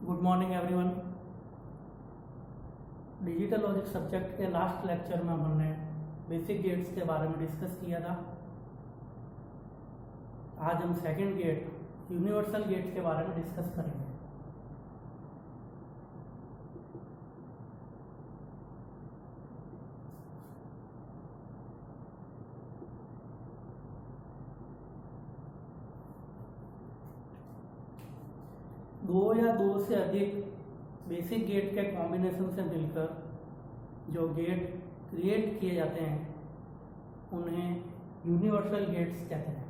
Good morning everyone. Digital logic subject के last lecture में हमने बेसिक गेट्स के बारे में डिस्कस किया था। आज हम सेकंड गेट यूनिवर्सल गेट्स के बारे में डिस्कस करेंगे। दो या दो से अधिक बेसिक गेट के कॉम्बिनेशन से मिलकर जो गेट क्रिएट किए जाते हैं उन्हें यूनिवर्सल गेट्स कहते हैं।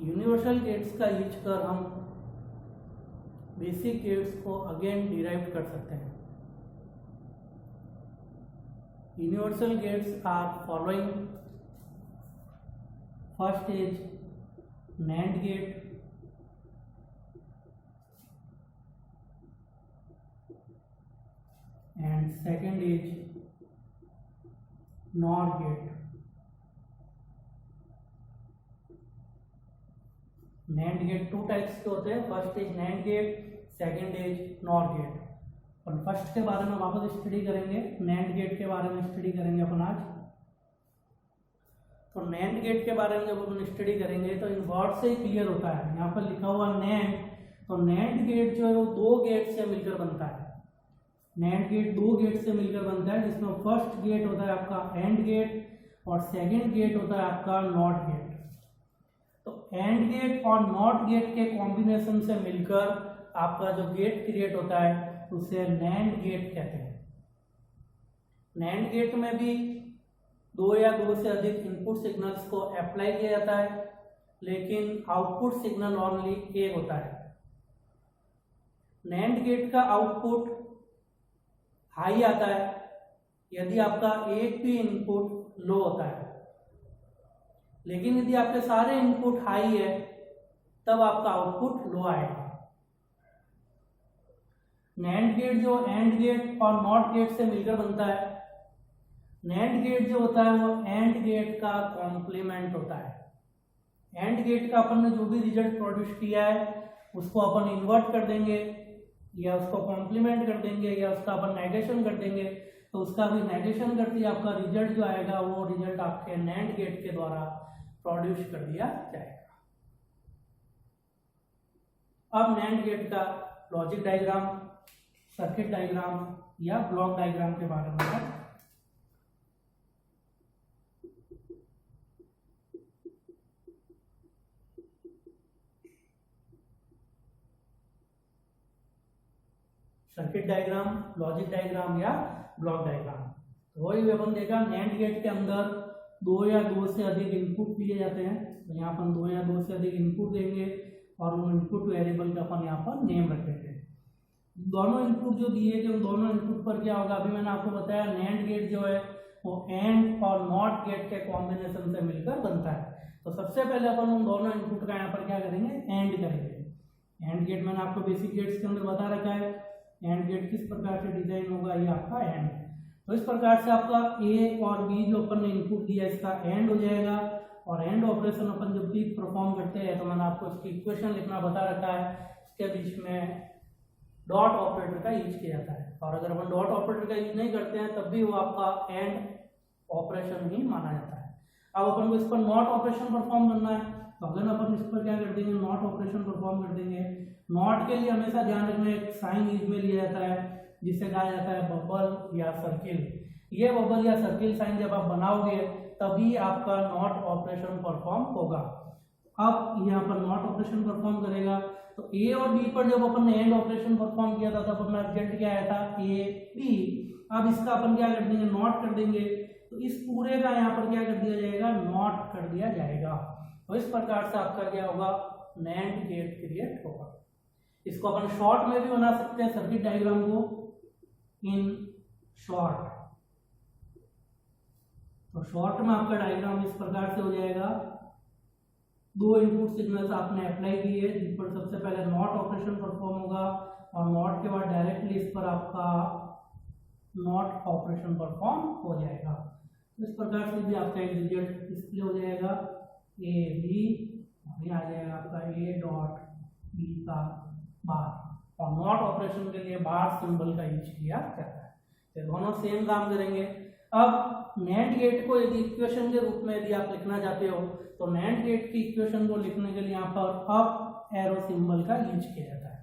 यूनिवर्सल गेट्स का यूज कर हम बेसिक गेट्स को अगेन डिराइव कर सकते हैं। Universal gates are following. First is NAND gate, and second is NOR gate. NAND gate two types के होते हैं। First is NAND gate, second is NOR gate. और फर्स्ट के बारे में वापस स्टडी करेंगे, NAND गेट के बारे में स्टडी करेंगे अपन आज। तो NAND गेट के बारे में जब अपन स्टडी करेंगे तो इन वर्ड से ही क्लियर होता है। यहाँ पर लिखा हुआ NAND, तो NAND गेट जो है वो दो गेट से मिलकर बनता है। NAND गेट दो गेट से मिलकर बनता है, जिसमें फर्स्ट गेट होता है आपका AND गेट और सेकंड गेट होता है आपका NOT गेट। तो AND गेट और NOT गेट के कॉम्बिनेशन से मिलकर आपका जो गेट क्रिएट होता है उसे NAND गेट कहते हैं। NAND गेट में भी दो या दो से अधिक इनपुट सिग्नल्स को अप्लाई किया जाता है, लेकिन आउटपुट सिग्नल ओनली एक होता है। NAND गेट का आउटपुट हाई आता है यदि आपका एक भी इनपुट लो होता है, लेकिन यदि आपके सारे इनपुट हाई है तब आपका आउटपुट लो आएगा। NAND गेट जो AND गेट और NOT गेट से मिलकर बनता है, NAND गेट जो होता है वो AND गेट का कॉम्प्लीमेंट होता है। AND गेट का अपन ने जो भी रिजल्ट प्रोड्यूस किया है उसको अपन इन्वर्ट कर देंगे या उसको कॉम्प्लीमेंट कर देंगे या उसका अपन नेगेशन कर देंगे, तो उसका भी नेगेशन करके आपका रिजल्ट जो आएगा वो रिजल्ट आपके NAND गेट के द्वारा प्रोड्यूस कर दिया जाएगा। अब NAND गेट का लॉजिक डायग्राम, सर्किट डायग्राम या ब्लॉक डायग्राम के बारे में है। सर्किट डायग्राम, लॉजिक डायग्राम या ब्लॉक डायग्राम। वही अपन देखा NAND गेट के अंदर दो या दो से अधिक इनपुट दिए जाते हैं। तो यहाँ अपन दो या दो से अधिक इनपुट देंगे और उन इनपुट वेरिएबल का अपन यहाँ पर नेम रखेंगे। दोनों इनपुट जो दिए गए उन दोनों इनपुट पर क्या होगा, अभी मैंने आपको बताया NAND गेट जो है वो AND और NOT गेट के कॉम्बिनेशन से मिलकर बनता है। तो सबसे पहले अपन उन दोनों इनपुट का यहाँ पर क्या करेंगे, AND करेंगे। AND गेट मैंने आपको बेसिक गेट्स के अंदर बता रखा है। AND गेट किस प्रकार से डिजाइन होगा, ये आपका AND। तो इस प्रकार से आपका A और B जो अपन ने इनपुट दिया इसका AND हो जाएगा। और AND ऑपरेशन अपन जब भी परफॉर्म करते हैं तो मैंने आपको इसकी इक्वेशन लिखना बता रखा है। इसके बीच में डॉट ऑपरेटर का यूज किया जाता है, और अगर अपन डॉट ऑपरेटर का यूज नहीं करते हैं तब भी वो आपका AND ऑपरेशन ही माना जाता है। अब अपन को इस पर नॉट ऑपरेशन परफॉर्म करना है, तो अगर अपन इस पर क्या कर देंगे, नॉट ऑपरेशन परफॉर्म कर देंगे। नॉट के लिए हमेशा ध्यान रखना एक साइन यूज में लिया जाता है जिसे कहा जाता है बबल या सर्किल। ये बबल या सर्किल साइन जब आप बनाओगे तभी आपका नॉट ऑपरेशन परफॉर्म होगा। अब यहाँ पर नॉट ऑपरेशन परफॉर्म करेगा तो A और B पर जब अपन ने एंड ऑपरेशन परफॉर्म किया था तब अपना रिजल्ट क्या आया था, A B। अब इसका अपन क्या कर देंगे, नॉट कर देंगे। तो इस पूरे का यहाँ पर क्या कर दिया जाएगा, नॉट कर दिया जाएगा। तो इस प्रकार से आपका क्या होगा, NAND गेट क्रिएट होगा। इसको अपन शॉर्ट में भी बना सकते हैं, सर्किट डायग्राम को इन शॉर्ट। तो शॉर्ट में आपका डायग्राम इस प्रकार से हो जाएगा। दो इनपुट सिग्नल्स आपने अप्लाई किए जिस पर सबसे पहले नॉट ऑपरेशन परफॉर्म होगा और नॉट के बाद डायरेक्टली इस पर आपका नॉट ऑपरेशन परफॉर्म हो जाएगा। इस प्रकार से भी आपका एक रिजल्ट डिस्प्ले हो जाएगा ए बी, आ जाएगा आपका ए डॉट बी का बार, और नॉट ऑपरेशन के लिए बार सिंबल का यूज किया जाता है। ये दोनों सेम काम करेंगे। अब नैंड गेट को यदि इक्वेशन के रूप में यदि आप लिखना चाहते हो तो नैंड गेट की इक्वेशन को लिखने के लिए यहाँ पर अप एरो सिंबल का यूज किया जाता है।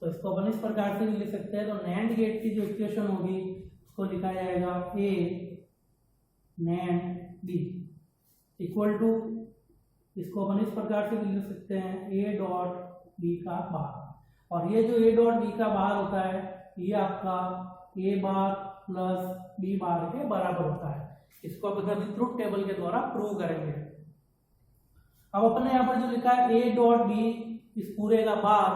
तो इसको अपन इस प्रकार से भी लिख सकते हैं। तो नैंड गेट की जो इक्वेशन होगी उसको लिखा जाएगा ए नैंड बी इक्वल टू, इसको अपन इस प्रकार से भी लिख सकते हैं ए डॉट बी का बार, और ये जो ए डॉट बी का बार होता है ये आपका ए बार प्लस बी बार के बराबर होता है। इसको अपन अभी ट्रुथ टेबल के द्वारा प्रूव करेंगे। अब अपन ने यहाँ पर जो लिखा है ए डॉट बी इस पूरे का बार,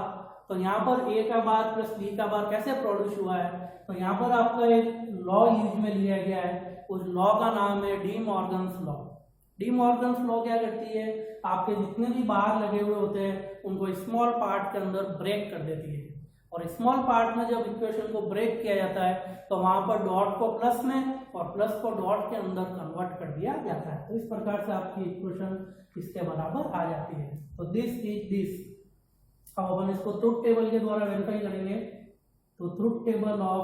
तो यहाँ पर ए का बार प्लस बी का बार कैसे प्रोड्यूस हुआ है, तो यहाँ पर आपका एक लॉ यूज में लिया गया है। उस लॉ का नाम है D Morgan's law. D Morgan's law क्या करती है, आपके जितने भी बार लगे हुए होते हैं उनको स्मॉल पार्ट के अंदर ब्रेक कर देती है, और स्मॉल पार्ट में जब इक्वेशन को ब्रेक किया जाता है तो वहां पर डॉट को प्लस में और प्लस को डॉट के अंदर कन्वर्ट कर दिया जाता है। तो इस प्रकार से आपकी इक्वेशन इसके बराबर आ जाती है। तो दिस इज दिस। अब अपन इसको ट्रुथ टेबल के द्वारा वेरीफाई करेंगे। तो truth table of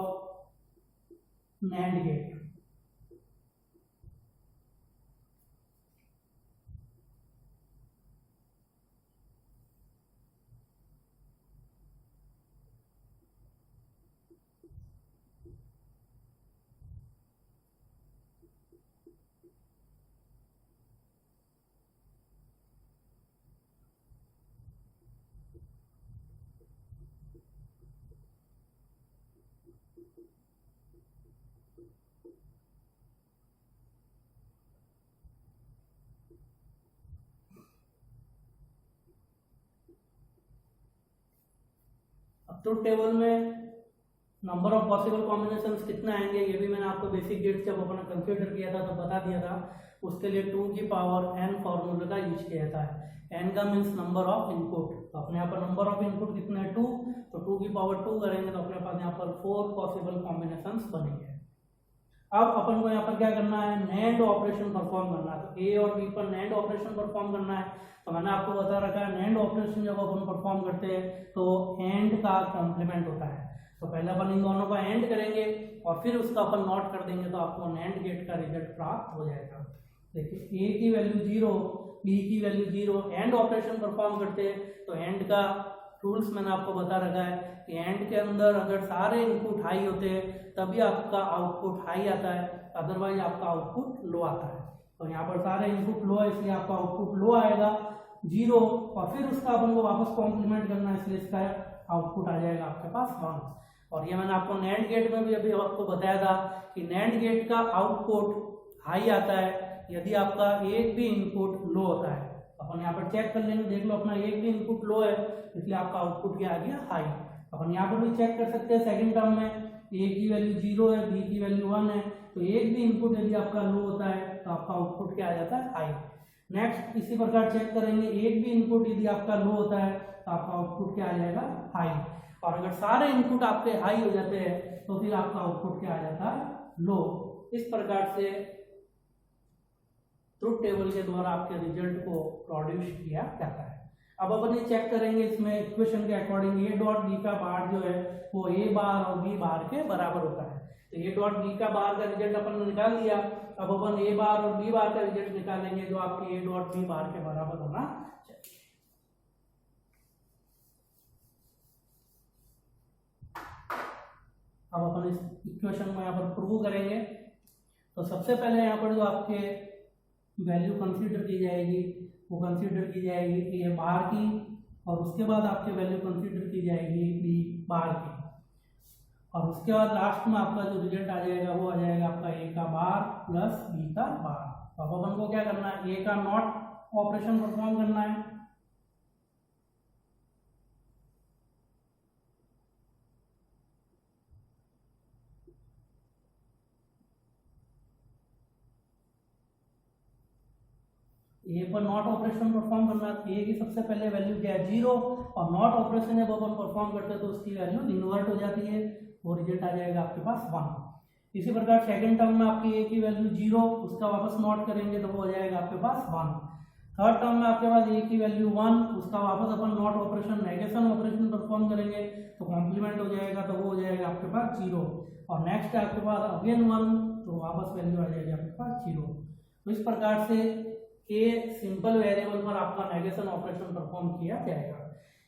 NAND gate, truth table में नंबर ऑफ पॉसिबल कॉम्बिनेशंस कितना आएंगे ये भी मैंने आपको बेसिक गेट जब अपना कंसीडर किया था तो बता दिया था। उसके लिए 2 की पावर n फॉर्मूले का यूज किया जाता है। n का मीन्स नंबर ऑफ इनपुट, तो अपने यहाँ पर नंबर ऑफ इनपुट कितना है 2, तो 2 की पावर 2 करेंगे तो अपने पास यहाँ पर 4 पॉसिबल कॉम्बिनेशंस बनेंगे। अब अपन को यहाँ पर क्या करना है, नैंड ऑपरेशन परफॉर्म करना है। तो ए और बी पर नैंड ऑपरेशन परफॉर्म करना है। तो मैंने आपको बता रखा है नैंड ऑपरेशन जब अपन परफॉर्म करते हैं तो एंड का कॉम्प्लीमेंट होता है। तो पहले अपन इन दोनों का एंड करेंगे और फिर उसका अपन नॉट कर देंगे तो आपको नैंड गेट का रिजल्ट प्राप्त हो जाएगा। देखिए ए की वैल्यू 0, बी की वैल्यू 0, एंड ऑपरेशन परफॉर्म करते हैं तो एंड का रूल्स मैंने आपको बता रखा है कि एंड के अंदर अगर सारे इनपुट हाई होते हैं तभी आपका आउटपुट हाई आता है, अदरवाइज आपका आउटपुट लो आता है। तो यहाँ पर सारे इनपुट लो है इसलिए आपका आउटपुट लो आएगा 0, और फिर उसका अपन को वापस कॉम्प्लीमेंट करना है इसलिए इसका आउटपुट आ जाएगा आपके पास 1। और ये मैंने आपको नैंड गेट में भी अभी आपको बताया था कि नैंड गेट का आउटपुट हाई आता है यदि आपका एक भी इनपुट लो होता है। अपन यहाँ पर चेक कर लेंगे, देख लो अपना एक भी इनपुट लो है इसलिए आपका आउटपुट क्या आ गया हाई। अपन यहाँ पर भी चेक कर सकते हैं सेकंड टर्म में ए की वैल्यू 0 है, बी की वैल्यू 1 है, तो एक भी इनपुट यदि आपका लो होता है तो आपका आउटपुट क्या आ जाता है हाई। नेक्स्ट इसी प्रकार चेक करेंगे, एक भी इनपुट यदि आपका लो होता है तो आपका आउटपुट क्या आ जाएगा हाई, और अगर सारे इनपुट आपके हाई हो जाते हैं तो फिर आपका आउटपुट क्या आ जाता है लो। इस प्रकार से ट्रुथ टेबल के द्वारा आपके रिजल्ट को प्रोड्यूस किया जाता है। अब अपन ये चेक करेंगे इसमें इक्वेशन के अकॉर्डिंग ए डॉट बी का बार जो है वो ए बार और बी बार के बराबर होता है। तो ए डॉट बी का बार का रिजल्ट अपन ने निकाल लिया। अब अपन ए बार और बी बार का रिजल्ट निकालेंगे जो आपके ए डॉट बी बार के बराबर होना चाहिए। अब अपन इस इक्वेशन को यहाँ पर प्रूव करेंगे। तो सबसे पहले यहाँ पर जो आपके वैल्यू कंसीडर की जाएगी वो कंसीडर की जाएगी ए बार की, और उसके बाद आपकी वैल्यू कंसीडर की जाएगी बी बार की, और उसके बाद लास्ट में आपका जो रिजल्ट आ जाएगा वो आ जाएगा आपका ए का बार प्लस बी का बार। तो अब अपन को क्या करना है, ए का नॉट ऑपरेशन परफॉर्म करना है। ए पर नॉट ऑपरेशन परफॉर्म करना है। ए की सबसे पहले वैल्यू क्या है 0, और नॉट ऑपरेशन जब अपन परफॉर्म करते हैं तो उसकी वैल्यू इन्वर्ट हो जाती है, वो रिजल्ट आ जाएगा आपके पास 1। इसी प्रकार सेकंड टर्म में आपकी ए की वैल्यू 0, उसका वापस नॉट करेंगे तो वो हो जाएगा आपके पास 1। थर्ड टर्म में आपके पास ए की वैल्यू 1, उसका वापस अपन not operation negation operation perform करेंगे तो कॉम्प्लीमेंट हो जाएगा, तो वो हो जाएगा आपके पास 0। और नेक्स्ट है आपके पास अगेन 1, तो वापस वैल्यू आ जाएगी आपके पास 0। तो इस प्रकार से ए सिंपल वेरिएबल पर आपका नेगेशन ऑपरेशन परफॉर्म किया जाएगा।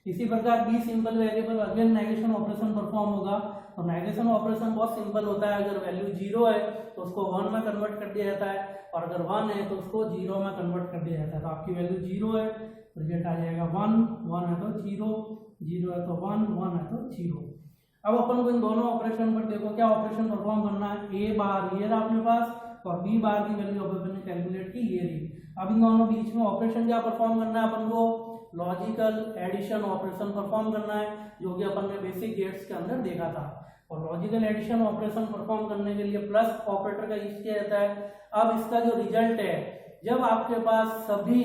इसी प्रकार B simple variable again negation operation perform होगा। तो नेगेशन ऑपरेशन बहुत सिंपल होता है, अगर वैल्यू 0 है तो उसको 1 में कन्वर्ट कर दिया जाता है, और अगर 1 है तो उसको 0 में कन्वर्ट कर दिया जाता है। तो आपकी वैल्यू 0 है, रिजल्ट आ जाएगा 1, 1 है तो 0, 0 है तो 1, 1 है तो 0। अब अपन को इन दोनों ऑपरेशन पर देखो क्या ऑपरेशन परफॉर्म करना है। ए बार ये रहा अपने पास और बी बार की वैल्यू अपन ने कैलकुलेट की ये रही। अब इन दोनों बीच में ऑपरेशन क्या परफॉर्म करना है अपन को, लॉजिकल एडिशन ऑपरेशन परफॉर्म करना है, जो कि अपन ने बेसिक गेट्स के अंदर देखा था। और लॉजिकल एडिशन ऑपरेशन परफॉर्म करने के लिए प्लस ऑपरेटर का यूज किया जाता है। अब इसका जो रिजल्ट है, जब आपके पास सभी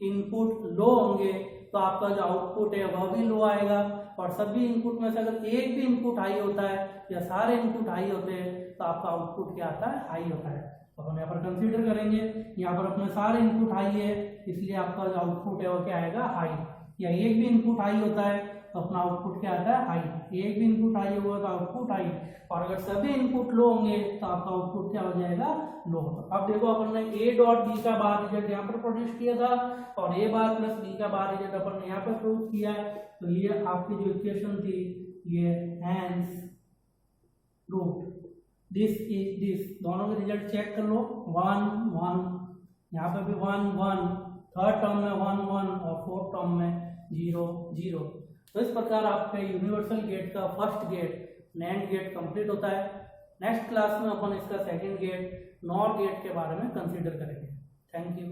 इनपुट लो होंगे तो आपका जो आउटपुट है वह भी लो आएगा, और सभी इनपुट में से अगर एक भी इनपुट हाई होता है या सारे इनपुट हाई होते हैं तो आपका आउटपुट क्या आता है, हाई होता है। तो हम यहाँ पर कंसीडर करेंगे, यहाँ पर अपने सारे इनपुट हाई है, इसलिए आपका जो आउटपुट है वो क्या आएगा, हाई। या एक भी इनपुट हाई होता है तो अपना आउटपुट क्या आता है, हाई। एक भी इनपुट हाई होगा तो आउटपुट हाई, और अगर सभी इनपुट लो होंगे तो आपका आउटपुट क्या हो जाएगा, लो। अब देखो अपन ने ए डॉट बी का बार रिजल्ट यहाँ पर प्रोड्यूस किया था, और ए बार प्लस बी का बार रिजल्ट अपन ने यहाँ पर प्रोड्यूस किया है। तो ये आपकी जो इक्वेशन थी, ये hence root this is this, दोनों के रिजल्ट चेक कर लो। 1 1, यहाँ पे भी 1 1, थर्ड टर्म में 1 1 और फोर्थ टर्म में 0 0। तो इस प्रकार आपके यूनिवर्सल गेट का first gate NAND gate complete होता है। नेक्स्ट क्लास में अपन इसका सेकंड गेट नॉर गेट के बारे में कंसीडर करेंगे। Thank you.